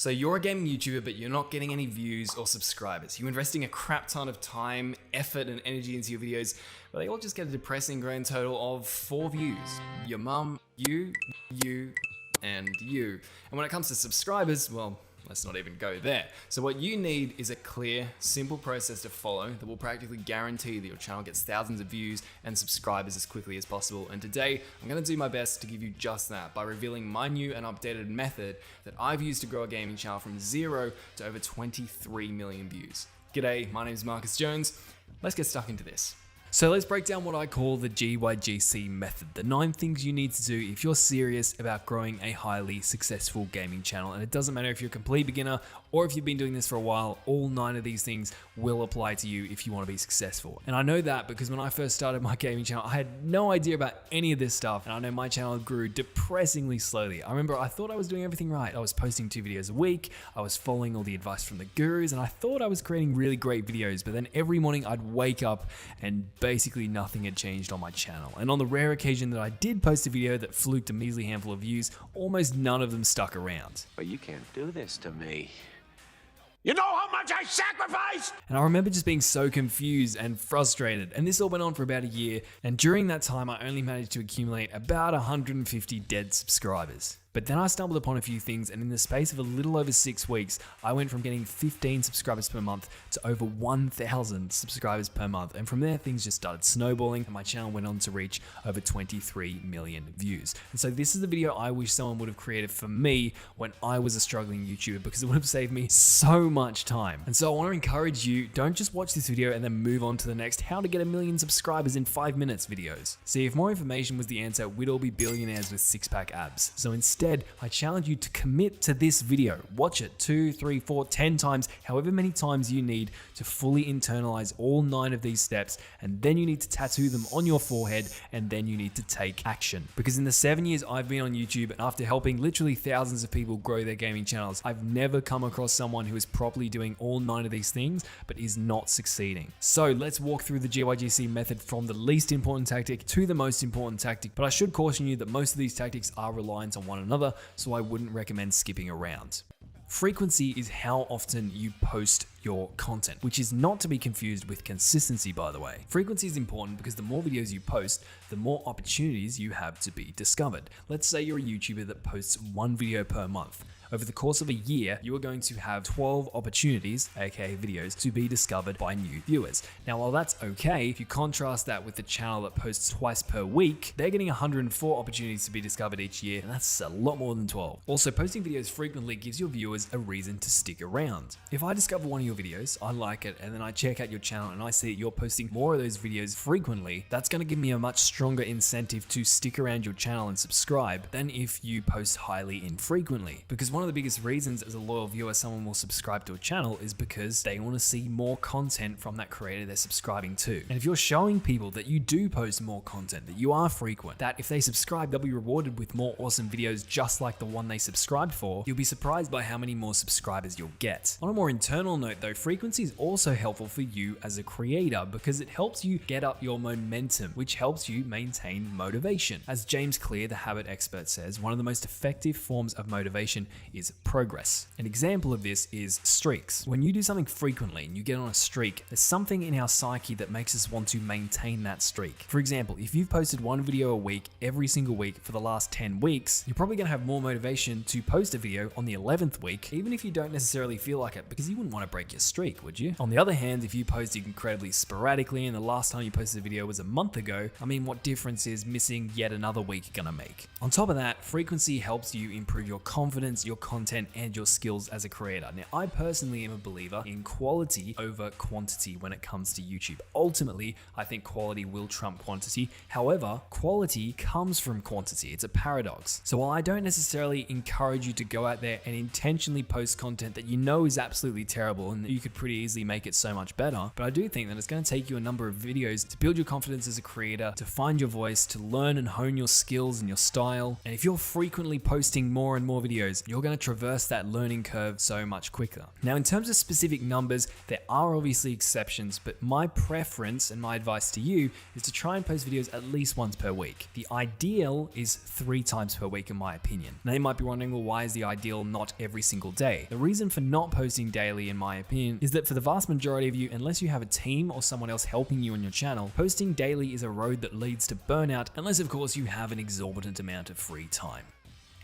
So you're a gaming YouTuber, but you're not getting any views or subscribers. You're investing a crap ton of time, effort, and energy into your videos, but they all just get a depressing grand total of 4 views. Your mum, you, and you. And when it comes to subscribers, well, let's not even go there. So what you need is a clear, simple process to follow that will practically guarantee that your channel gets thousands of views and subscribers as quickly as possible. And today, I'm gonna do my best to give you just that by revealing my new and updated method that I've used to grow a gaming channel from 0 to over 23 million views. G'day, my name is Marcus Jones. Let's get stuck into this. So let's break down what I call the GYGC method, the 9 things you need to do if you're serious about growing a highly successful gaming channel. And it doesn't matter if you're a complete beginner or if you've been doing this for a while, all 9 of these things will apply to you if you want to be successful. And I know that because when I first started my gaming channel, I had no idea about any of this stuff. And I know my channel grew depressingly slowly. I remember I thought I was doing everything right. I was posting 2 videos a week. I was following all the advice from the gurus, and I thought I was creating really great videos. But then every morning I'd wake up and basically nothing had changed on my channel. And on the rare occasion that I did post a video that fluked a measly handful of views, almost none of them stuck around. But you can't do this to me. You know how much I sacrificed? And I remember just being so confused and frustrated. And this all went on for about a year. And during that time, I only managed to accumulate about 150 dead subscribers. But then I stumbled upon a few things, and in the space of a little over 6 weeks, I went from getting 15 subscribers per month to over 1,000 subscribers per month. And from there, things just started snowballing, and my channel went on to reach over 23 million views. And so this is the video I wish someone would have created for me when I was a struggling YouTuber, because it would have saved me so much time. And so I want to encourage you, don't just watch this video and then move on to the next how to get 1 million subscribers in 5 minutes videos. See, if more information was the answer, we'd all be billionaires with 6-pack abs. So instead, I challenge you to commit to this video. Watch it 2, 3, 4, 10 times, however many times you need to fully internalize all 9 of these steps, and then you need to tattoo them on your forehead, and then you need to take action. Because in the 7 years I've been on YouTube, and after helping literally thousands of people grow their gaming channels, I've never come across someone who is properly doing all 9 of these things, but is not succeeding. So let's walk through the GYGC method from the least important tactic to the most important tactic. But I should caution you that most of these tactics are reliant on one another, so I wouldn't recommend skipping around. Frequency is how often you post your content, which is not to be confused with consistency, by the way. Frequency is important because the more videos you post, the more opportunities you have to be discovered. Let's say you're a YouTuber that posts 1 video per month. Over the course of a year, you are going to have 12 opportunities, aka videos, to be discovered by new viewers. Now, while that's okay, if you contrast that with the channel that posts twice per week, they're getting 104 opportunities to be discovered each year, and that's a lot more than 12. Also, posting videos frequently gives your viewers a reason to stick around. If I discover one of your videos, I like it, and then I check out your channel and I see that you're posting more of those videos frequently, that's going to give me a much stronger incentive to stick around your channel and subscribe than if you post highly infrequently. Because one of the biggest reasons as a loyal viewer someone will subscribe to a channel is because they want to see more content from that creator they're subscribing to. And if you're showing people that you do post more content, that you are frequent, that if they subscribe, they'll be rewarded with more awesome videos just like the one they subscribed for, you'll be surprised by how many more subscribers you'll get. On a more internal note though, frequency is also helpful for you as a creator because it helps you get up your momentum, which helps you maintain motivation. As James Clear, the habit expert, says, one of the most effective forms of motivation is progress. An example of this is streaks. When you do something frequently and you get on a streak, there's something in our psyche that makes us want to maintain that streak. For example, if you've posted 1 video a week every single week for the last 10 weeks, you're probably going to have more motivation to post a video on the 11th week, even if you don't necessarily feel like it, because you wouldn't want to break your streak, would you? On the other hand, if you post incredibly sporadically and the last time you posted a video was a month ago, I mean, what difference is missing yet another week gonna make? On top of that, frequency helps you improve your confidence, your content, and your skills as a creator. Now, I personally am a believer in quality over quantity when it comes to YouTube. Ultimately, I think quality will trump quantity. However, quality comes from quantity. It's a paradox. So while I don't necessarily encourage you to go out there and intentionally post content that you know is absolutely terrible and that you could pretty easily make it so much better, but I do think that it's going to take you a number of videos to build your confidence as a creator, to find your voice, to learn and hone your skills and your style. And if you're frequently posting more and more videos, you're going going to traverse that learning curve so much quicker. Now, in terms of specific numbers, there are obviously exceptions, but my preference and my advice to you is to try and post videos at least once per week. The ideal is 3 times per week in my opinion. Now you might be wondering, well, why is the ideal not every single day? The reason for not posting daily, in my opinion, is that for the vast majority of you, unless you have a team or someone else helping you on your channel, posting daily is a road that leads to burnout, unless of course you have an exorbitant amount of free time.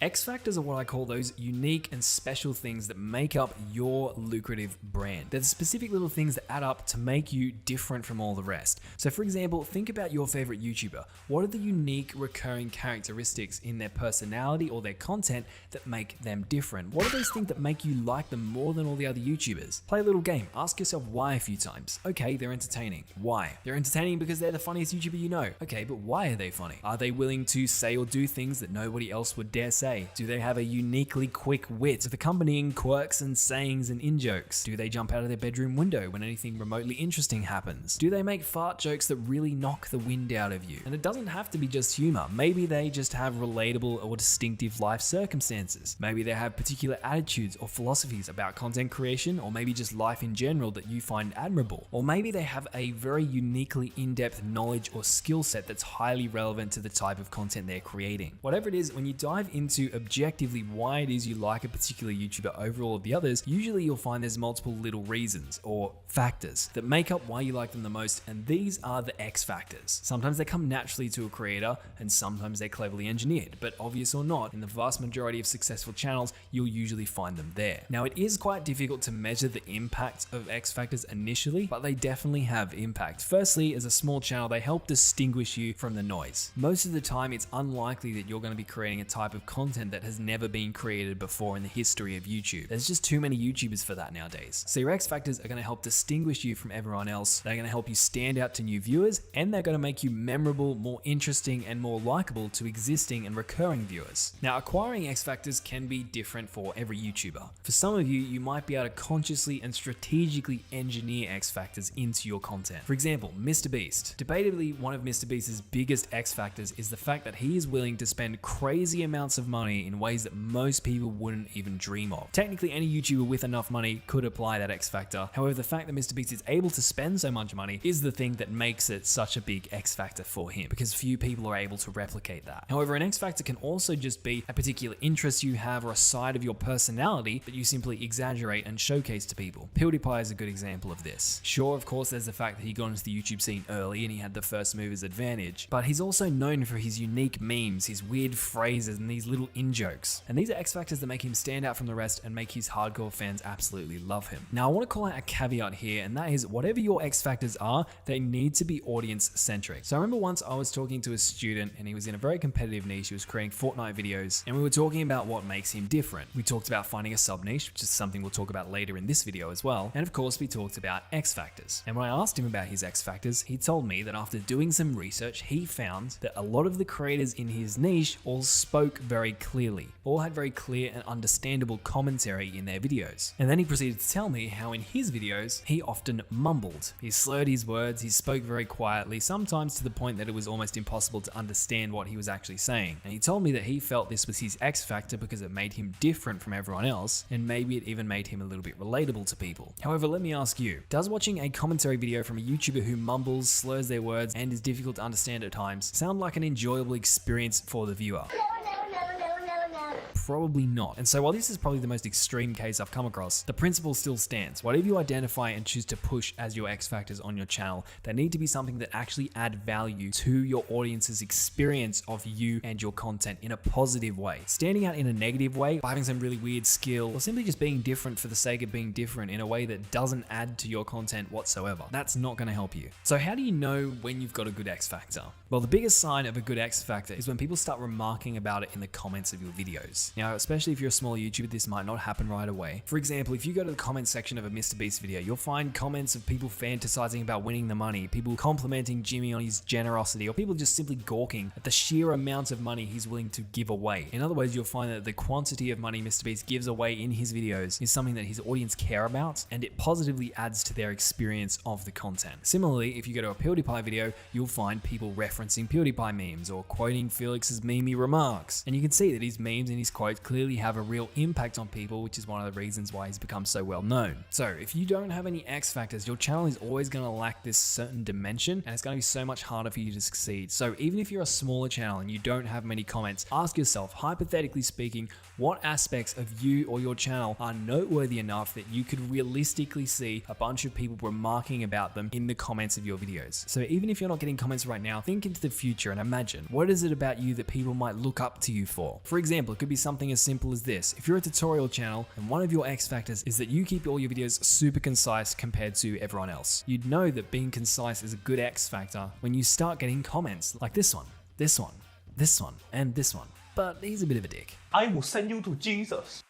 X factors are what I call those unique and special things that make up your lucrative brand. They're the specific little things that add up to make you different from all the rest. So for example, think about your favorite YouTuber. What are the unique recurring characteristics in their personality or their content that make them different? What are those things that make you like them more than all the other YouTubers? Play a little game. Ask yourself why a few times. Okay, they're entertaining. Why? They're entertaining because they're the funniest YouTuber you know. Okay, but why are they funny? Are they willing to say or do things that nobody else would dare say? Do they have a uniquely quick wit with accompanying quirks and sayings and in-jokes? Do they jump out of their bedroom window when anything remotely interesting happens? Do they make fart jokes that really knock the wind out of you? And it doesn't have to be just humor. Maybe they just have relatable or distinctive life circumstances. Maybe they have particular attitudes or philosophies about content creation, or maybe just life in general that you find admirable. Or maybe they have a very uniquely in-depth knowledge or skill set that's highly relevant to the type of content they're creating. Whatever it is, when you dive into objectively why it is you like a particular YouTuber over all of the others, usually you'll find there's multiple little reasons or factors that make up why you like them the most, and these are the X factors. Sometimes they come naturally to a creator and sometimes they're cleverly engineered, but obvious or not, in the vast majority of successful channels, you'll usually find them there. Now, it is quite difficult to measure the impact of X factors initially, but they definitely have impact. Firstly, as a small channel, they help distinguish you from the noise. Most of the time, it's unlikely that you're going to be creating a type of content that has never been created before in the history of YouTube. There's just too many YouTubers for that nowadays. So your X factors are going to help distinguish you from everyone else. They're going to help you stand out to new viewers, and they're going to make you memorable, more interesting, and more likable to existing and recurring viewers. Now, acquiring X factors can be different for every YouTuber. For some of you, you might be able to consciously and strategically engineer X factors into your content. For example, MrBeast. Debatably, one of MrBeast's biggest X factors is the fact that he is willing to spend crazy amounts of money in ways that most people wouldn't even dream of. Technically, any YouTuber with enough money could apply that X factor. However, the fact that MrBeast is able to spend so much money is the thing that makes it such a big X factor for him, because few people are able to replicate that. However, an X factor can also just be a particular interest you have or a side of your personality that you simply exaggerate and showcase to people. PewDiePie is a good example of this. Sure, of course, there's the fact that he got into the YouTube scene early and he had the first mover's advantage, but he's also known for his unique memes, his weird phrases, and these little in-jokes. And these are X factors that make him stand out from the rest and make his hardcore fans absolutely love him. Now, I want to call out a caveat here, and that is whatever your X factors are, they need to be audience centric. So I remember once I was talking to a student and he was in a very competitive niche. He was creating Fortnite videos, and we were talking about what makes him different. We talked about finding a sub niche, which is something we'll talk about later in this video as well. And of course, we talked about X factors. And when I asked him about his X factors, he told me that after doing some research, he found that a lot of the creators in his niche all spoke very clearly, all had very clear and understandable commentary in their videos. And then he proceeded to tell me how in his videos, he often mumbled. He slurred his words, he spoke very quietly, sometimes to the point that it was almost impossible to understand what he was actually saying. And he told me that he felt this was his X factor because it made him different from everyone else, and maybe it even made him a little bit relatable to people. However, let me ask you, does watching a commentary video from a YouTuber who mumbles, slurs their words, and is difficult to understand at times sound like an enjoyable experience for the viewer? Probably not. And so while this is probably the most extreme case I've come across, the principle still stands. Whatever you identify and choose to push as your X factors on your channel, they need to be something that actually add value to your audience's experience of you and your content in a positive way. Standing out in a negative way, by having some really weird skill, or simply just being different for the sake of being different in a way that doesn't add to your content whatsoever, that's not going to help you. So how do you know when you've got a good X factor? Well, the biggest sign of a good X factor is when people start remarking about it in the comments of your videos. Now, especially if you're a small YouTuber, this might not happen right away. For example, if you go to the comment section of a MrBeast video, you'll find comments of people fantasizing about winning the money, people complimenting Jimmy on his generosity, or people just simply gawking at the sheer amount of money he's willing to give away. In other words, you'll find that the quantity of money MrBeast gives away in his videos is something that his audience care about, and it positively adds to their experience of the content. Similarly, if you go to a PewDiePie video, you'll find people referencing PewDiePie memes or quoting Felix's memey remarks, and you can see that his memes and his quotes quotes clearly have a real impact on people, which is one of the reasons why he's become so well known. So if you don't have any X factors, your channel is always going to lack this certain dimension, and it's going to be so much harder for you to succeed. So even if you're a smaller channel and you don't have many comments, ask yourself, hypothetically speaking, what aspects of you or your channel are noteworthy enough that you could realistically see a bunch of people remarking about them in the comments of your videos. So even if you're not getting comments right now, think into the future and imagine, what is it about you that people might look up to you for? For example, it could be something as simple as this. If you're a tutorial channel and one of your X factors is that you keep all your videos super concise compared to everyone else, you'd know that being concise is a good X factor when you start getting comments like this one, this one, this one, and this one. But he's a bit of a dick. I will send you to Jesus.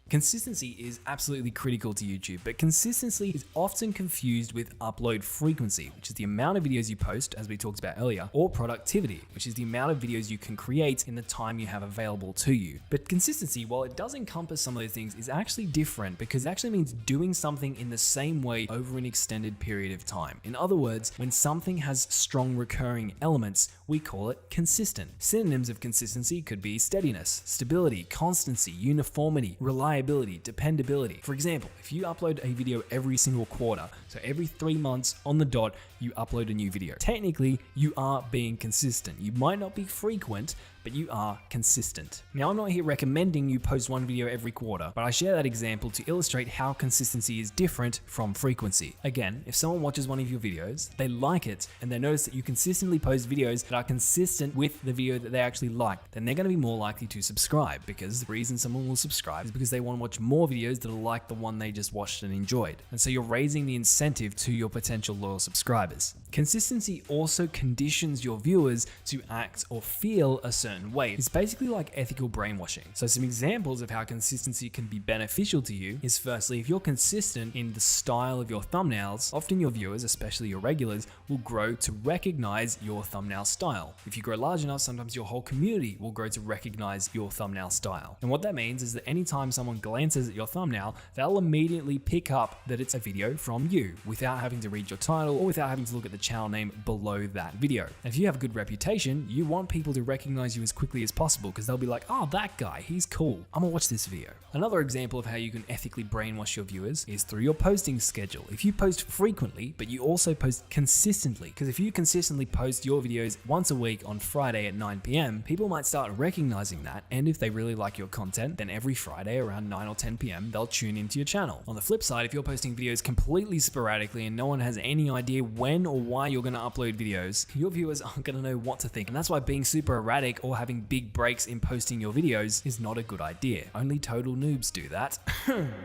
Consistency is absolutely critical to YouTube, but consistency is often confused with upload frequency, which is the amount of videos you post, as we talked about earlier, or productivity, which is the amount of videos you can create in the time you have available to you. But consistency, while it does encompass some of those things, is actually different because it actually means doing something in the same way over an extended period of time. In other words, when something has strong recurring elements, we call it consistent. Synonyms of consistency could be steadiness, stability, constancy, uniformity, reliability, dependability. For example, if you upload a video every single quarter, so every 3 months on the dot, you upload a new video. Technically, you are being consistent. You might not be frequent, but you are consistent. Now, I'm not here recommending you post one video every quarter, but I share that example to illustrate how consistency is different from frequency. Again, if someone watches one of your videos, they like it, and they notice that you consistently post videos that are consistent with the video that they actually like, then they're going to be more likely to subscribe, because the reason someone will subscribe is because they want to watch more videos that are like the one they just watched and enjoyed. And so you're raising the incentive to your potential loyal subscribers. Consistency also conditions your viewers to act or feel a certain way. It's basically like ethical brainwashing. So some examples of how consistency can be beneficial to you is, firstly, if you're consistent in the style of your thumbnails, often your viewers, especially your regulars, will grow to recognize your thumbnail style. If you grow large enough, sometimes your whole community will grow to recognize your thumbnail style. And what that means is that anytime someone glances at your thumbnail, they'll immediately pick up that it's a video from you without having to read your title or without having to look at the channel name below that video. And if you have a good reputation, you want people to recognize you as quickly as possible because they'll be like, oh, that guy, he's cool. I'm gonna watch this video. Another example of how you can ethically brainwash your viewers is through your posting schedule. If you post frequently, but you also post consistently, because if you consistently post your videos once a week on Friday at 9 p.m, people might start recognizing that, and if they really like your content, then every Friday around 9 or 10 p.m, they'll tune into your channel. On the flip side, if you're posting videos completely sporadically and no one has any idea when or why you're going to upload videos, your viewers aren't going to know what to think. And that's why being super erratic or having big breaks in posting your videos is not a good idea. Only total noobs do that.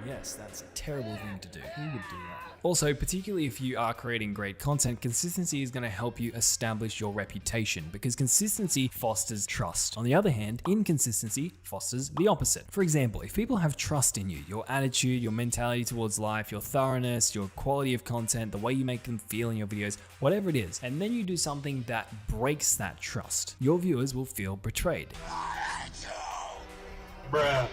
Yes, that's a terrible thing to do. Who would do that? Also, particularly if you are creating great content, consistency is going to help you establish your reputation because consistency fosters trust. On the other hand, inconsistency fosters the opposite. For example, if people have trust in you, your attitude, your mentality towards life, your thoroughness, your quality of content, the way you make them feel in your videos, whatever it is, and then you do something that breaks that trust, your viewers will feel betrayed. Bruh.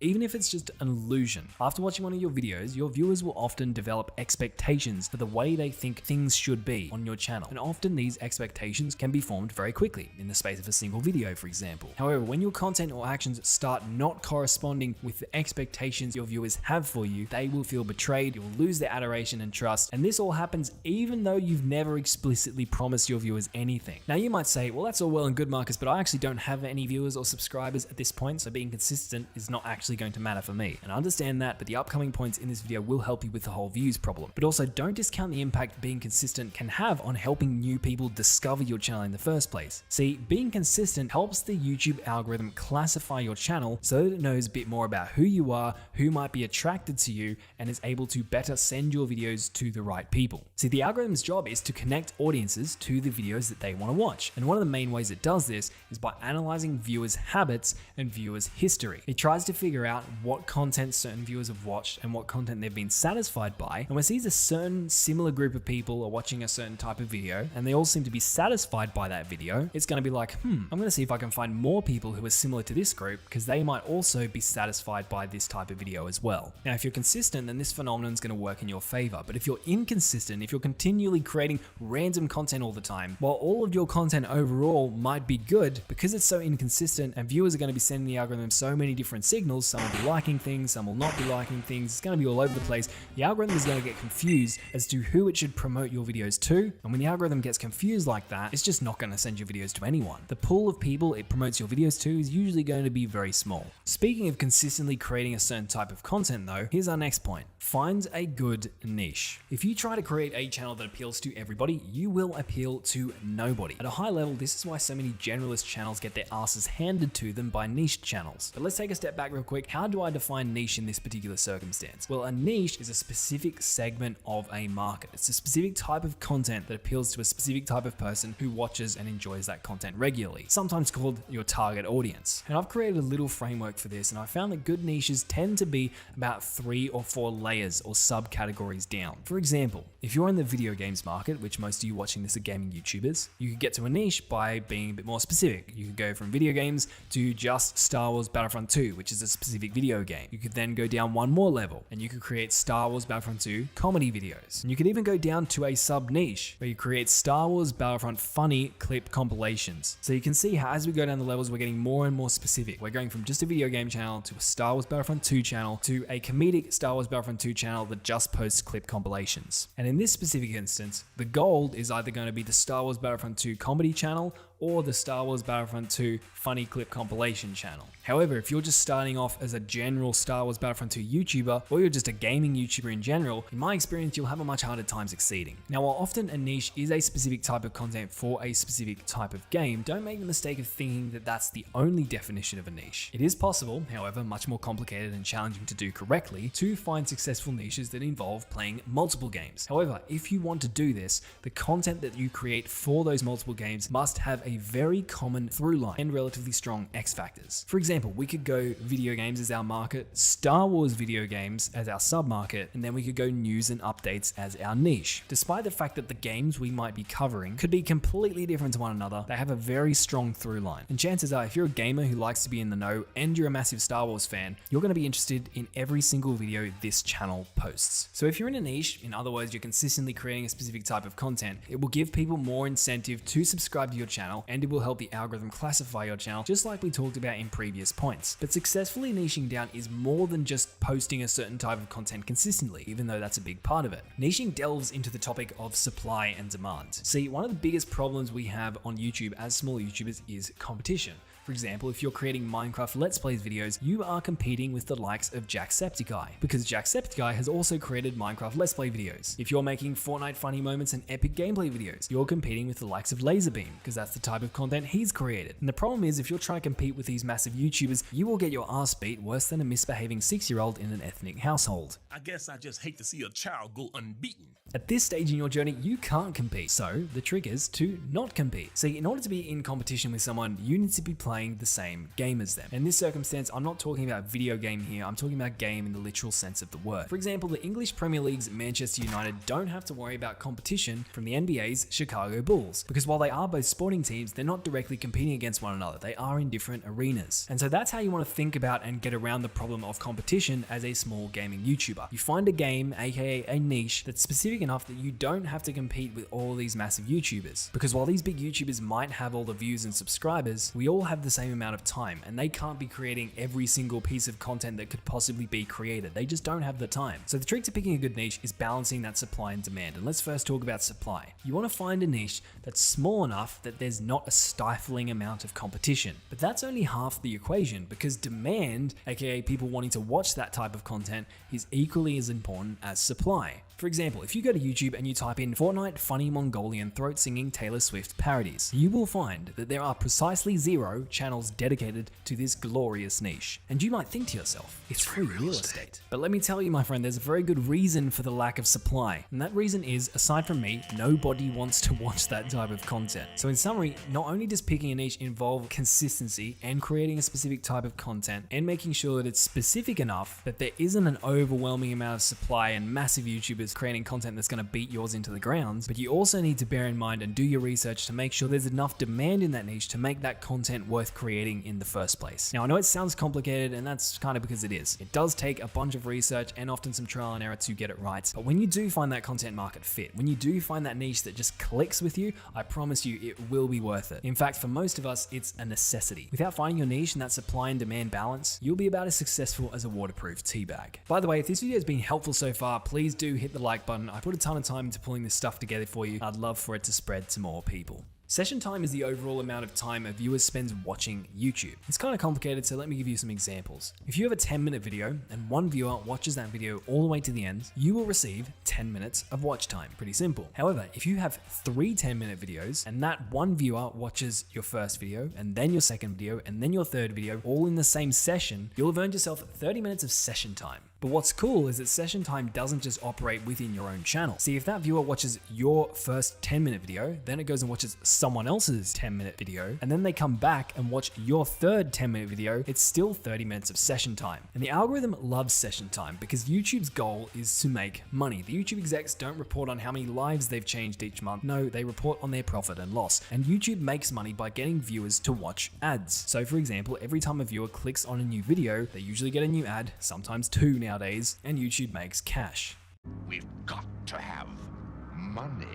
Even if it's just an illusion. After watching one of your videos, your viewers will often develop expectations for the way they think things should be on your channel. And often these expectations can be formed very quickly, in the space of a single video, for example. However, when your content or actions start not corresponding with the expectations your viewers have for you, they will feel betrayed, you'll lose their adoration and trust, and this all happens even though you've never explicitly promised your viewers anything. Now you might say, well, that's all well and good, Marcus, but I actually don't have any viewers or subscribers at this point, so being consistent is not actually going to matter for me. And I understand that, but the upcoming points in this video will help you with the whole views problem. But also, don't discount the impact being consistent can have on helping new people discover your channel in the first place. See, being consistent helps the YouTube algorithm classify your channel so that it knows a bit more about who you are, who might be attracted to you, and is able to better send your videos to the right people. See, the algorithm's job is to connect audiences to the videos that they want to watch. And one of the main ways it does this is by analyzing viewers' habits and viewers' history. It tries to figure figure out what content certain viewers have watched and what content they've been satisfied by. And when it sees a certain similar group of people are watching a certain type of video and they all seem to be satisfied by that video, it's going to be like, I'm going to see if I can find more people who are similar to this group because they might also be satisfied by this type of video as well. Now, if you're consistent, then this phenomenon is going to work in your favor. But if you're inconsistent, if you're continually creating random content all the time, while all of your content overall might be good, because it's so inconsistent and viewers are going to be sending the algorithm so many different signals, some will be liking things, some will not be liking things, it's going to be all over the place. The algorithm is going to get confused as to who it should promote your videos to. And when the algorithm gets confused like that, it's just not going to send your videos to anyone. The pool of people it promotes your videos to is usually going to be very small. Speaking of consistently creating a certain type of content though, here's our next point. Find a good niche. If you try to create a channel that appeals to everybody, you will appeal to nobody. At a high level, this is why so many generalist channels get their asses handed to them by niche channels. But let's take a step back real quick. How do I define niche in this particular circumstance? Well, a niche is a specific segment of a market. It's a specific type of content that appeals to a specific type of person who watches and enjoys that content regularly, sometimes called your target audience. And I've created a little framework for this, and I found that good niches tend to be about 3 or 4 layers or subcategories down. For example, if you're in the video games market, which most of you watching this are gaming YouTubers, you could get to a niche by being a bit more specific. You could go from video games to just Star Wars Battlefront 2, which is a specific video game. You could then go down one more level and you could create Star Wars Battlefront 2 comedy videos. And you could even go down to a sub niche where you create Star Wars Battlefront funny clip compilations. So you can see how as we go down the levels, we're getting more and more specific. We're going from just a video game channel to a Star Wars Battlefront 2 channel to a comedic Star Wars Battlefront 2 channel that just posts clip compilations. And in this specific instance, the goal is either going to be the Star Wars Battlefront 2 comedy channel or the Star Wars Battlefront 2 funny clip compilation channel. However, if you're just starting off as a general Star Wars Battlefront 2 YouTuber, or you're just a gaming YouTuber in general, in my experience, you'll have a much harder time succeeding. Now, while often a niche is a specific type of content for a specific type of game, don't make the mistake of thinking that that's the only definition of a niche. It is possible, however, much more complicated and challenging to do correctly, to find successful niches that involve playing multiple games. However, if you want to do this, the content that you create for those multiple games must have a very common through line and relatively strong X factors. For example, we could go video games as our market, Star Wars video games as our sub-market, and then we could go news and updates as our niche. Despite the fact that the games we might be covering could be completely different to one another, they have a very strong through line. And chances are, if you're a gamer who likes to be in the know and you're a massive Star Wars fan, you're going to be interested in every single video this channel posts. So if you're in a niche, in other words, you're consistently creating a specific type of content, it will give people more incentive to subscribe to your channel, and it will help the algorithm classify your channel, just like we talked about in previous points. But successfully niching down is more than just posting a certain type of content consistently, even though that's a big part of it. Niching delves into the topic of supply and demand. See, one of the biggest problems we have on YouTube as small YouTubers is competition. For example, if you're creating Minecraft Let's Plays videos, you are competing with the likes of Jacksepticeye, because Jacksepticeye has also created Minecraft Let's Play videos. If you're making Fortnite funny moments and epic gameplay videos, you're competing with the likes of Laserbeam, because that's the type of content he's created. And the problem is, if you're trying to compete with these massive YouTubers, you will get your ass beat worse than a misbehaving 6-year-old in an ethnic household. I guess I just hate to see a child go unbeaten. At this stage in your journey, you can't compete. So the trick is to not compete. See, in order to be in competition with someone, you need to be playing the same game as them. In this circumstance, I'm not talking about video game here, I'm talking about game in the literal sense of the word. For example, the English Premier League's Manchester United don't have to worry about competition from the NBA's Chicago Bulls, because while they are both sporting teams, they're not directly competing against one another. They are in different arenas. And so that's how you want to think about and get around the problem of competition as a small gaming YouTuber. You find a game, aka a niche, that's specific enough that you don't have to compete with all these massive YouTubers. Because while these big YouTubers might have all the views and subscribers, we all have the same amount of time, and they can't be creating every single piece of content that could possibly be created. They just don't have the time. So the trick to picking a good niche is balancing that supply and demand. And let's first talk about supply. You want to find a niche that's small enough that there's not a stifling amount of competition. But that's only half the equation, because demand, aka people wanting to watch that type of content, is equally as important as supply. For example, if you go to YouTube and you type in Fortnite funny Mongolian throat singing Taylor Swift parodies, you will find that there are precisely 0 channels dedicated to this glorious niche. And you might think to yourself, it's free real estate. But let me tell you, my friend, there's a very good reason for the lack of supply. And that reason is, aside from me, nobody wants to watch that type of content. So in summary, not only does picking a niche involve consistency and creating a specific type of content and making sure that it's specific enough that there isn't an overwhelming amount of supply and massive YouTubers creating content that's going to beat yours into the ground, but you also need to bear in mind and do your research to make sure there's enough demand in that niche to make that content worth creating in the first place. Now, I know it sounds complicated, and that's kind of because it is. It does take a bunch of research and often some trial and error to get it right. But when you do find that content market fit, when you do find that niche that just clicks with you, I promise you it will be worth it. In fact, for most of us, it's a necessity. Without finding your niche and that supply and demand balance, you'll be about as successful as a waterproof tea bag. By the way, if this video has been helpful so far, please do hit the like button. I put a ton of time into pulling this stuff together for you. I'd love for it to spread to more people. Session time is the overall amount of time a viewer spends watching YouTube. It's kind of complicated, so let me give you some examples. If you have a 10-minute video and one viewer watches that video all the way to the end, you will receive 10 minutes of watch time. Pretty simple. However, if you have 3 10-minute videos and that one viewer watches your first video and then your second video and then your third video all in the same session, you'll have earned yourself 30 minutes of session time. But what's cool is that session time doesn't just operate within your own channel. See, if that viewer watches your first 10-minute video, then it goes and watches someone else's 10-minute video, and then they come back and watch your third 10-minute video, it's still 30 minutes of session time. And the algorithm loves session time because YouTube's goal is to make money. The YouTube execs don't report on how many lives they've changed each month. No, they report on their profit and loss. And YouTube makes money by getting viewers to watch ads. So for example, every time a viewer clicks on a new video, they usually get a new ad, sometimes 2 nowadays, and YouTube makes cash. We've got to have money.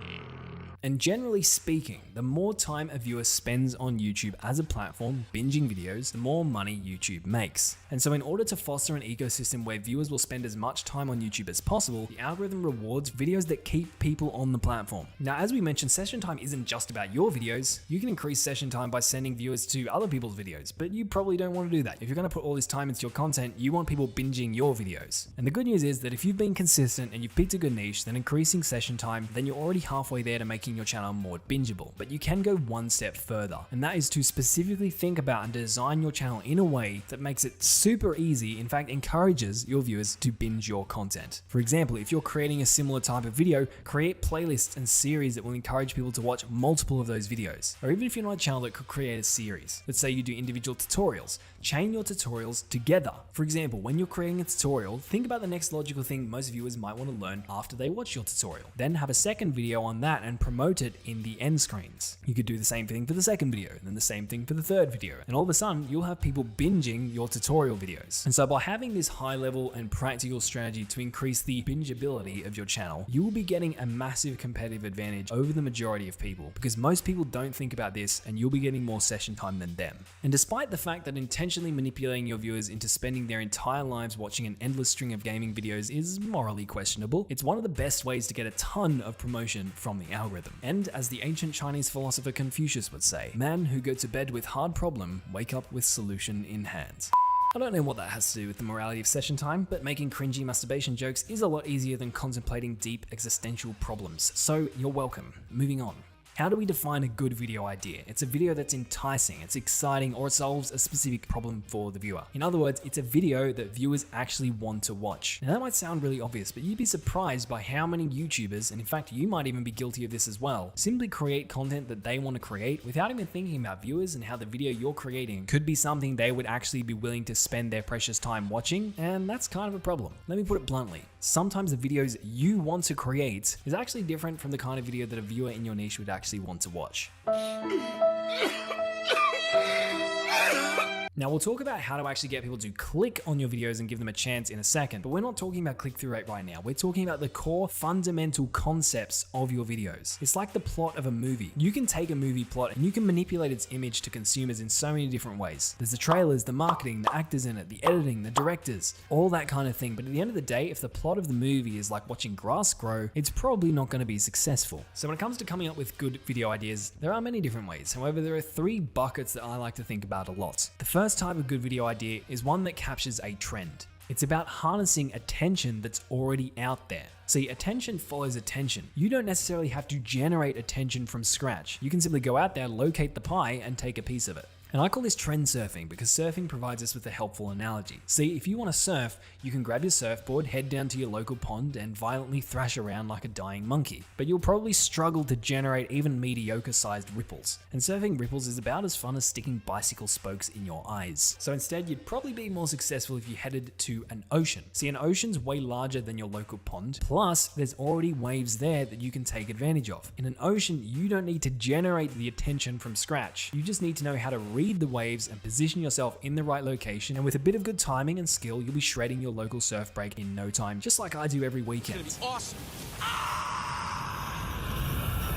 And generally speaking, the more time a viewer spends on YouTube as a platform, binging videos, the more money YouTube makes. And so in order to foster an ecosystem where viewers will spend as much time on YouTube as possible, the algorithm rewards videos that keep people on the platform. Now, as we mentioned, session time isn't just about your videos. You can increase session time by sending viewers to other people's videos, but you probably don't want to do that. If you're going to put all this time into your content, you want people binging your videos. And the good news is that if you've been consistent and you've picked a good niche, then increasing session time, then you're already halfway there to making your channel more bingeable. But you can go one step further, and that is to specifically think about and design your channel in a way that makes it super easy, in fact encourages your viewers to binge your content. For example, if you're creating a similar type of video, create playlists and series that will encourage people to watch multiple of those videos. Or even if you're not a channel that could create a series, let's say you do individual tutorials, chain your tutorials together. For example, when you're creating a tutorial, think about the next logical thing most viewers might want to learn after they watch your tutorial. Then have a second video on that and promote it in the end screens. You could do the same thing for the second video, and then the same thing for the third video. And all of a sudden, you'll have people binging your tutorial videos. And so by having this high level and practical strategy to increase the bingeability of your channel, you will be getting a massive competitive advantage over the majority of people, because most people don't think about this, and you'll be getting more session time than them. And despite the fact that intentionally manipulating your viewers into spending their entire lives watching an endless string of gaming videos is morally questionable, it's one of the best ways to get a ton of promotion from the algorithm. And as the ancient Chinese philosopher Confucius would say, "Man who go to bed with hard problem, wake up with solution in hand." I don't know what that has to do with the morality of session time, but making cringy masturbation jokes is a lot easier than contemplating deep existential problems. So you're welcome. Moving on. How do we define a good video idea? It's a video that's enticing, it's exciting, or it solves a specific problem for the viewer. In other words, it's a video that viewers actually want to watch. Now that might sound really obvious, but you'd be surprised by how many YouTubers, and in fact you might even be guilty of this as well, simply create content that they want to create without even thinking about viewers and how the video you're creating could be something they would actually be willing to spend their precious time watching, and that's kind of a problem. Let me put it bluntly. Sometimes the videos you want to create is actually different from the kind of video that a viewer in your niche would actually want to watch. Now we'll talk about how to actually get people to click on your videos and give them a chance in a second, but we're not talking about click-through rate right now. We're talking about the core fundamental concepts of your videos. It's like the plot of a movie. You can take a movie plot and you can manipulate its image to consumers in so many different ways. There's the trailers, the marketing, the actors in it, the editing, the directors, all that kind of thing. But at the end of the day, if the plot of the movie is like watching grass grow, it's probably not going to be successful. So when it comes to coming up with good video ideas, there are many different ways. However, there are 3 buckets that I like to think about a lot. The first type of good video idea is one that captures a trend. It's about harnessing attention that's already out there. See, attention follows attention. You don't necessarily have to generate attention from scratch. You can simply go out there, locate the pie, and take a piece of it. And I call this trend surfing because surfing provides us with a helpful analogy. See, if you want to surf, you can grab your surfboard, head down to your local pond, and violently thrash around like a dying monkey. But you'll probably struggle to generate even mediocre-sized ripples. And surfing ripples is about as fun as sticking bicycle spokes in your eyes. So instead, you'd probably be more successful if you headed to an ocean. See, an ocean's way larger than your local pond, plus there's already waves there that you can take advantage of. In an ocean, you don't need to generate the attention from scratch. You just need to know how to read the waves and position yourself in the right location, and with a bit of good timing and skill, you'll be shredding your local surf break in no time, just like I do every weekend. It's gonna be awesome.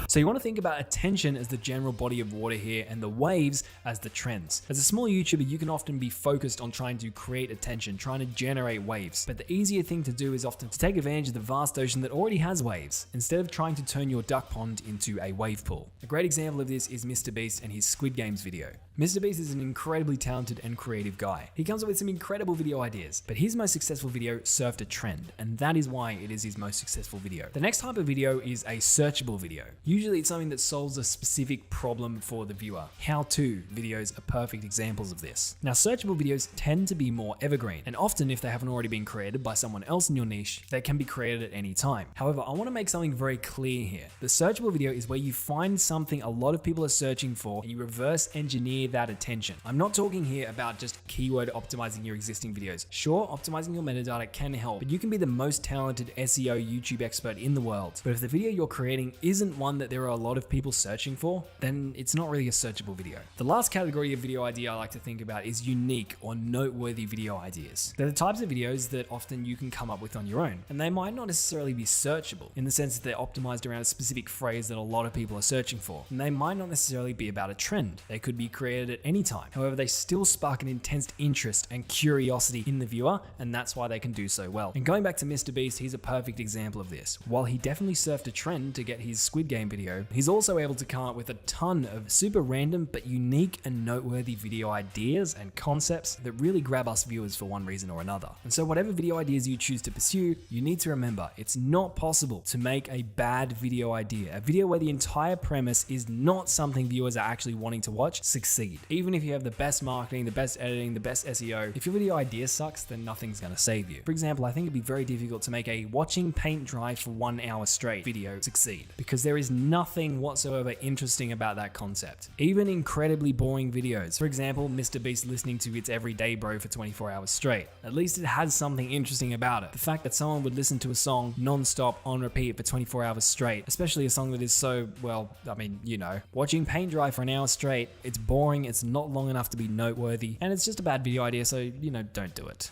So you want to think about attention as the general body of water here and the waves as the trends. As a small YouTuber, you can often be focused on trying to create attention, trying to generate waves. But the easier thing to do is often to take advantage of the vast ocean that already has waves, instead of trying to turn your duck pond into a wave pool. A great example of this is MrBeast and his Squid Games video. MrBeast is an incredibly talented and creative guy. He comes up with some incredible video ideas, but his most successful video surfed a trend, and that is why it is his most successful video. The next type of video is a searchable video. Usually it's something that solves a specific problem for the viewer. How-to videos are perfect examples of this. Now, searchable videos tend to be more evergreen, and often if they haven't already been created by someone else in your niche, they can be created at any time. However, I want to make something very clear here. The searchable video is where you find something a lot of people are searching for and you reverse engineer that attention. I'm not talking here about just keyword optimizing your existing videos. Sure, optimizing your metadata can help, but you can be the most talented SEO YouTube expert in the world. But if the video you're creating isn't one that there are a lot of people searching for, then it's not really a searchable video. The last category of video idea I like to think about is unique or noteworthy video ideas. They're the types of videos that often you can come up with on your own, and they might not necessarily be searchable in the sense that they're optimized around a specific phrase that a lot of people are searching for, and they might not necessarily be about a trend. They could be created at any time. However, they still spark an intense interest and curiosity in the viewer, and that's why they can do so well. And going back to MrBeast, he's a perfect example of this. While he definitely surfed a trend to get his Squid Game video, he's also able to come up with a ton of super random but unique and noteworthy video ideas and concepts that really grab us viewers for one reason or another. And so whatever video ideas you choose to pursue, you need to remember it's not possible to make a bad video idea, a video where the entire premise is not something viewers are actually wanting to watch, succeed. Even if you have the best marketing, the best editing, the best SEO, if your video idea sucks, then nothing's gonna save you. For example, I think it'd be very difficult to make a watching paint dry for 1 hour straight video succeed, because there is nothing whatsoever interesting about that concept. Even incredibly boring videos. For example, MrBeast listening to It's Everyday Bro for 24 hours straight. At least it has something interesting about it. The fact that someone would listen to a song non-stop on repeat for 24 hours straight, especially a song that is so, well, I mean, you know, watching paint dry for an hour straight, it's boring, it's not long enough to be noteworthy, and it's just a bad video idea, so, you know, don't do it.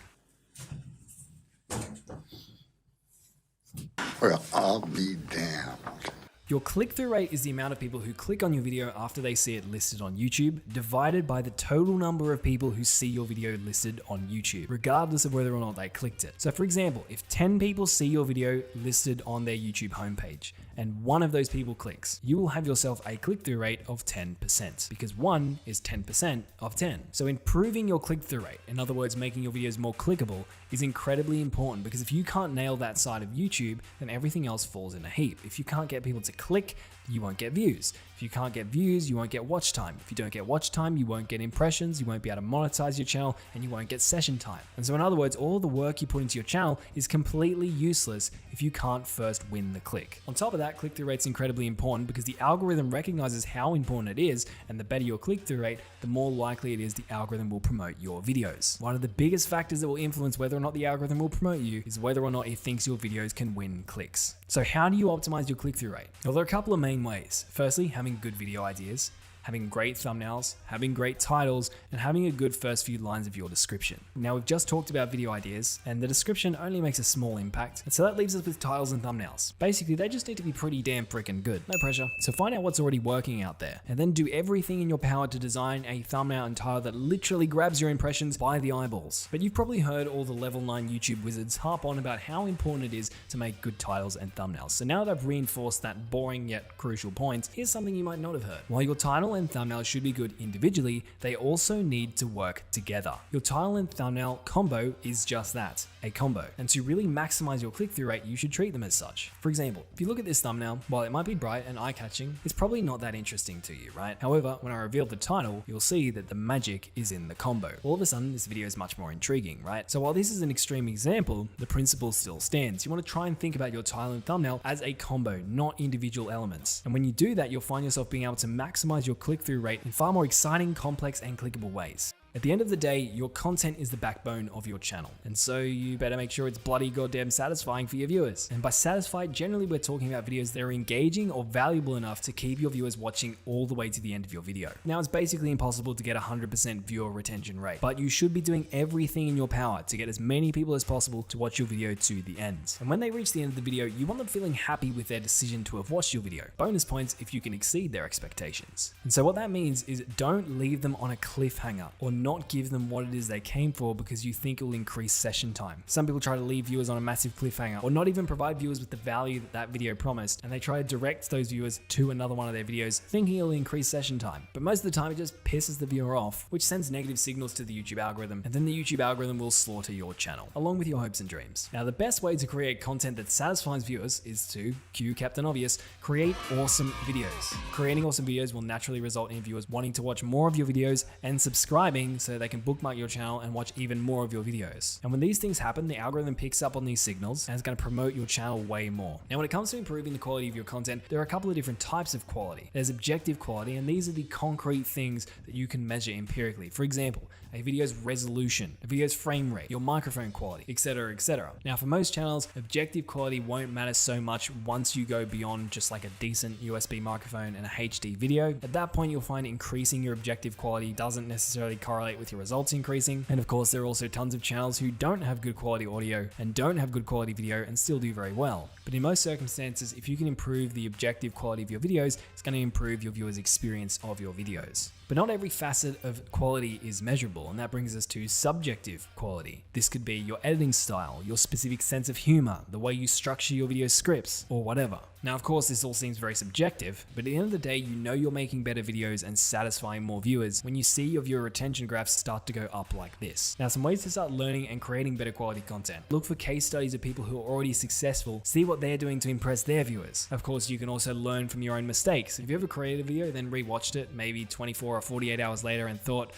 Well, I'll be damned. Your click-through rate is the amount of people who click on your video after they see it listed on YouTube, divided by the total number of people who see your video listed on YouTube, regardless of whether or not they clicked it. So for example, if 10 people see your video listed on their YouTube homepage, and one of those people clicks, you will have yourself a click-through rate of 10%, because 1 is 10% of 10. So improving your click-through rate, in other words, making your videos more clickable, is incredibly important, because if you can't nail that side of YouTube, then everything else falls in a heap. If you can't get people to click, you won't get views. If you can't get views, you won't get watch time. If you don't get watch time, you won't get impressions, you won't be able to monetize your channel, and you won't get session time. And so in other words, all the work you put into your channel is completely useless if you can't first win the click. On top of that, click-through rate's incredibly important because the algorithm recognizes how important it is, and the better your click-through rate, the more likely it is the algorithm will promote your videos. One of the biggest factors that will influence whether or not the algorithm will promote you is whether or not it thinks your videos can win clicks. So how do you optimize your click-through rate? Well, there are a couple of main ways. Firstly, having good video ideas, having great thumbnails, having great titles, and having a good first few lines of your description. Now, we've just talked about video ideas, and the description only makes a small impact, and so that leaves us with titles and thumbnails. Basically, they just need to be pretty damn freaking good. No pressure. So find out what's already working out there, and then do everything in your power to design a thumbnail and title that literally grabs your impressions by the eyeballs. But you've probably heard all the level 9 YouTube wizards harp on about how important it is to make good titles and thumbnails. So now that I've reinforced that boring yet crucial point, here's something you might not have heard. While your title and thumbnail should be good individually, they also need to work together. Your title and thumbnail combo is just that, a combo. And to really maximize your click-through rate, you should treat them as such. For example, if you look at this thumbnail, while it might be bright and eye-catching, it's probably not that interesting to you, right? However, when I reveal the title, you'll see that the magic is in the combo. All of a sudden, this video is much more intriguing, right? So while this is an extreme example, the principle still stands. You want to try and think about your title and thumbnail as a combo, not individual elements. And when you do that, you'll find yourself being able to maximize your click-through rate in far more exciting, complex, and clickable ways. At the end of the day, your content is the backbone of your channel, and so you better make sure it's bloody goddamn satisfying for your viewers. And by satisfied, generally we're talking about videos that are engaging or valuable enough to keep your viewers watching all the way to the end of your video. Now, it's basically impossible to get 100% viewer retention rate, but you should be doing everything in your power to get as many people as possible to watch your video to the end. And when they reach the end of the video, you want them feeling happy with their decision to have watched your video. Bonus points if you can exceed their expectations. And so what that means is don't leave them on a cliffhanger or not give them what it is they came for because you think it will increase session time. Some people try to leave viewers on a massive cliffhanger or not even provide viewers with the value that that video promised, and they try to direct those viewers to another one of their videos thinking it'll increase session time. But most of the time it just pisses the viewer off, which sends negative signals to the YouTube algorithm, and then the YouTube algorithm will slaughter your channel, along with your hopes and dreams. Now, the best way to create content that satisfies viewers is to, cue Captain Obvious, create awesome videos. Creating awesome videos will naturally result in viewers wanting to watch more of your videos and subscribing so they can bookmark your channel and watch even more of your videos. And when these things happen, the algorithm picks up on these signals and is going to promote your channel way more. Now, when it comes to improving the quality of your content, there are a couple of different types of quality. There's objective quality, and these are the concrete things that you can measure empirically. For example, a video's resolution, a video's frame rate, your microphone quality, etc., etc. Now, for most channels, objective quality won't matter so much once you go beyond just like a decent USB microphone and a HD video. At that point, you'll find increasing your objective quality doesn't necessarily correlate with your results increasing. And of course, there are also tons of channels who don't have good quality audio and don't have good quality video and still do very well. But in most circumstances, if you can improve the objective quality of your videos, it's going to improve your viewers' experience of your videos. But not every facet of quality is measurable, and that brings us to subjective quality. This could be your editing style, your specific sense of humor, the way you structure your video scripts, or whatever. Now, of course, this all seems very subjective, but at the end of the day, you know you're making better videos and satisfying more viewers when you see your viewer retention graphs start to go up like this. Now, some ways to start learning and creating better quality content. Look for case studies of people who are already successful, see what they're doing to impress their viewers. Of course, you can also learn from your own mistakes. If you ever created a video, then rewatched it maybe 24 or 48 hours later and thought,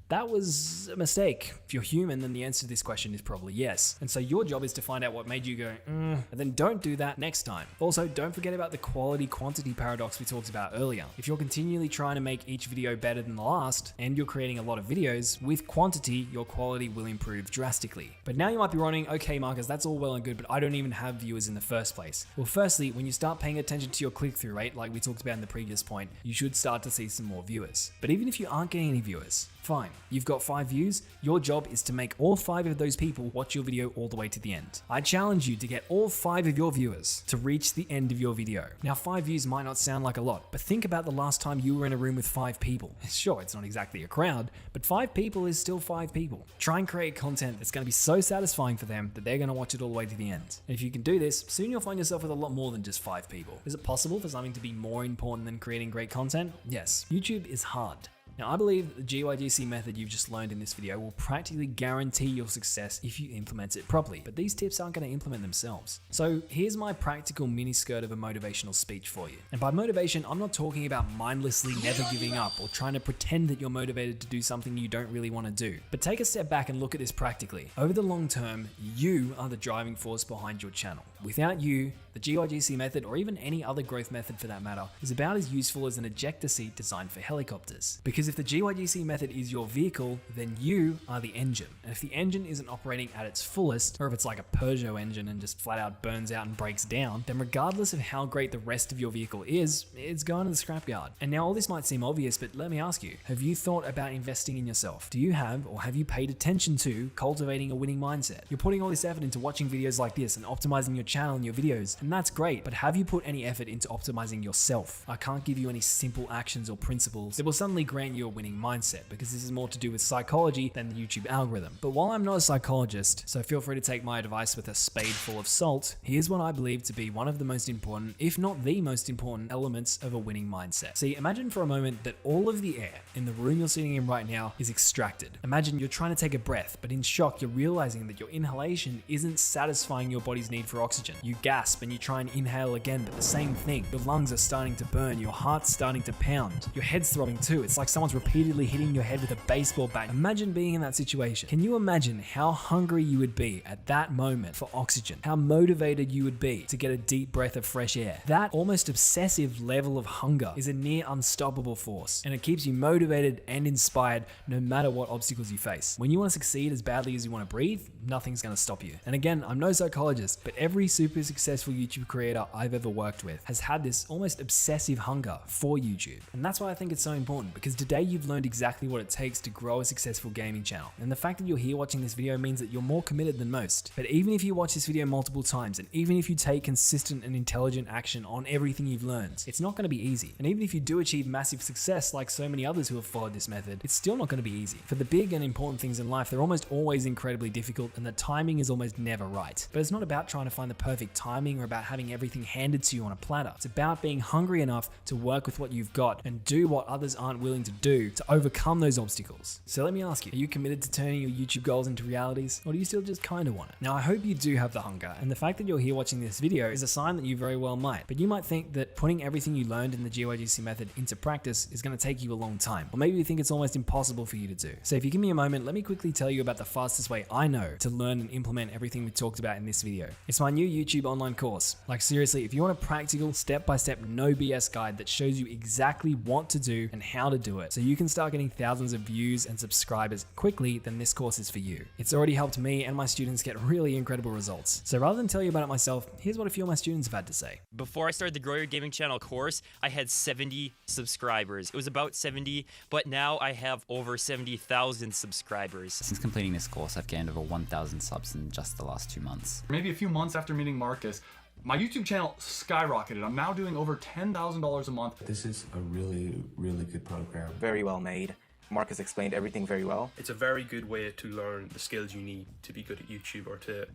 that was a mistake. If you're human, then the answer to this question is probably yes. And so your job is to find out what made you go, and then don't do that next time. Also, don't forget about the quality-quantity paradox we talked about earlier. If you're continually trying to make each video better than the last, and you're creating a lot of videos, with quantity, your quality will improve drastically. But now you might be wondering, okay, Marcus, that's all well and good, but I don't even have viewers in the first place. Well, firstly, when you start paying attention to your click-through rate, like we talked about in the previous point, you should start to see some more viewers. But even if you aren't getting any viewers, fine. You've got 5 views. Your job is to make all 5 of those people watch your video all the way to the end. I challenge you to get all 5 of your viewers to reach the end of your video. Now, 5 views might not sound like a lot, but think about the last time you were in a room with 5 people. Sure, it's not exactly a crowd, but 5 people is still 5 people. Try and create content that's going to be so satisfying for them that they're going to watch it all the way to the end. And if you can do this, soon you'll find yourself with a lot more than just 5 people. Is it possible for something to be more important than creating great content? Yes. YouTube is hard. Now, I believe the GYGC method you've just learned in this video will practically guarantee your success if you implement it properly, but these tips aren't going to implement themselves. So here's my practical miniskirt of a motivational speech for you. And by motivation, I'm not talking about mindlessly never giving up or trying to pretend that you're motivated to do something you don't really want to do. But take a step back and look at this practically. Over the long term, you are the driving force behind your channel. Without you, the GYGC method, or even any other growth method for that matter, is about as useful as an ejector seat designed for helicopters. Because if the GYGC method is your vehicle, then you are the engine. And if the engine isn't operating at its fullest, or if it's like a Peugeot engine and just flat out burns out and breaks down, then regardless of how great the rest of your vehicle is, it's going to the scrapyard. And now all this might seem obvious, but let me ask you, have you thought about investing in yourself? Do you have, or have you paid attention to, cultivating a winning mindset? You're putting all this effort into watching videos like this and optimizing your channel and your videos, and that's great, but have you put any effort into optimizing yourself? I can't give you any simple actions or principles that will suddenly grant you a winning mindset, because this is more to do with psychology than the YouTube algorithm. But while I'm not a psychologist, so feel free to take my advice with a spadeful of salt, here's what I believe to be one of the most important, if not the most important, elements of a winning mindset. See, imagine for a moment that all of the air in the room you're sitting in right now is extracted. Imagine you're trying to take a breath, but in shock, you're realizing that your inhalation isn't satisfying your body's need for oxygen. You gasp and you try and inhale again, but the same thing. Your lungs are starting to burn, your heart's starting to pound, your head's throbbing too. It's like someone's repeatedly hitting your head with a baseball bat. Imagine being in that situation. Can you imagine how hungry you would be at that moment for oxygen? How motivated you would be to get a deep breath of fresh air? That almost obsessive level of hunger is a near unstoppable force, and it keeps you motivated and inspired no matter what obstacles you face. When you want to succeed as badly as you want to breathe, nothing's going to stop you. And again, I'm no psychologist, but every super successful YouTube creator I've ever worked with has had this almost obsessive hunger for YouTube. And that's why I think it's so important, because today you've learned exactly what it takes to grow a successful gaming channel. And the fact that you're here watching this video means that you're more committed than most. But even if you watch this video multiple times, and even if you take consistent and intelligent action on everything you've learned, it's not going to be easy. And even if you do achieve massive success like so many others who have followed this method, it's still not going to be easy. For the big and important things in life, they're almost always incredibly difficult, and the timing is almost never right. But it's not about trying to find the perfect timing or about having everything handed to you on a platter. It's about being hungry enough to work with what you've got and do what others aren't willing to do to overcome those obstacles. So let me ask you, are you committed to turning your YouTube goals into realities, or do you still just kind of want it? Now, I hope you do have the hunger, and the fact that you're here watching this video is a sign that you very well might. But you might think that putting everything you learned in the GYGC method into practice is going to take you a long time, or maybe you think it's almost impossible for you to do. So if you give me a moment, let me quickly tell you about the fastest way I know to learn and implement everything we talked about in this video. It's my new YouTube online course. Like seriously, if you want a practical, step-by-step, no BS guide that shows you exactly what to do and how to do it, so you can start getting thousands of views and subscribers quickly, then this course is for you. It's already helped me and my students get really incredible results. So rather than tell you about it myself, here's what a few of my students have had to say. Before I started the Grow Your Gaming Channel course, I had 70 subscribers. It was about 70, but now I have over 70,000 subscribers. Since completing this course, I've gained over 1,000 subs in just the last 2 months. Maybe a few months after meeting Marcus, my YouTube channel skyrocketed. I'm now doing over $10,000 a month. This is a really, really good program. Very well made. Marcus explained everything very well. It's a very good way to learn the skills you need to be good at YouTube or to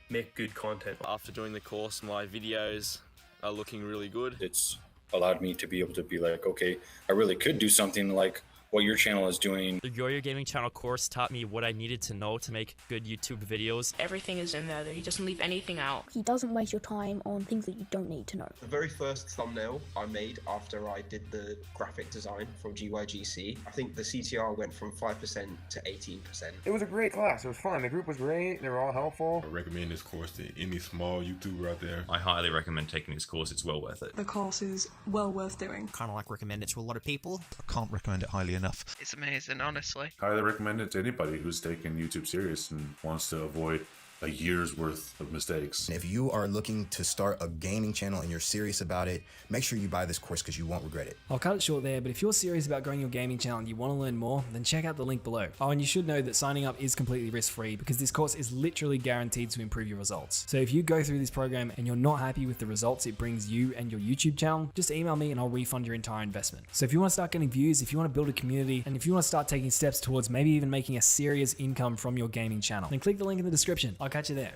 make good content. After doing the course, my videos are looking really good. It's allowed me to be able to be like, okay, I really could do something like what your channel is doing. The Grow Your Gaming Channel course taught me what I needed to know to make good YouTube videos. Everything is in there. He doesn't leave anything out. He doesn't waste your time on things that you don't need to know. The very first thumbnail I made after I did the graphic design from GYGC, I think the CTR went from 5% to 18%. It was a great class. It was fun. The group was great. They were all helpful. I recommend this course to any small YouTuber out there. I highly recommend taking this course. It's well worth it. The course is well worth doing. Kind of like recommend it to a lot of people. I can't recommend it highly enough. It's amazing, honestly. Highly recommend it to anybody who's taking YouTube serious and wants to avoid a year's worth of mistakes. If you are looking to start a gaming channel and you're serious about it, make sure you buy this course because you won't regret it. I'll cut it short there, but if you're serious about growing your gaming channel and you want to learn more, then check out the link below. Oh, and you should know that signing up is completely risk-free because this course is literally guaranteed to improve your results. So if you go through this program and you're not happy with the results it brings you and your YouTube channel, just email me and I'll refund your entire investment. So if you want to start getting views, if you want to build a community, and if you want to start taking steps towards maybe even making a serious income from your gaming channel, then click the link in the description. I'll catch you there.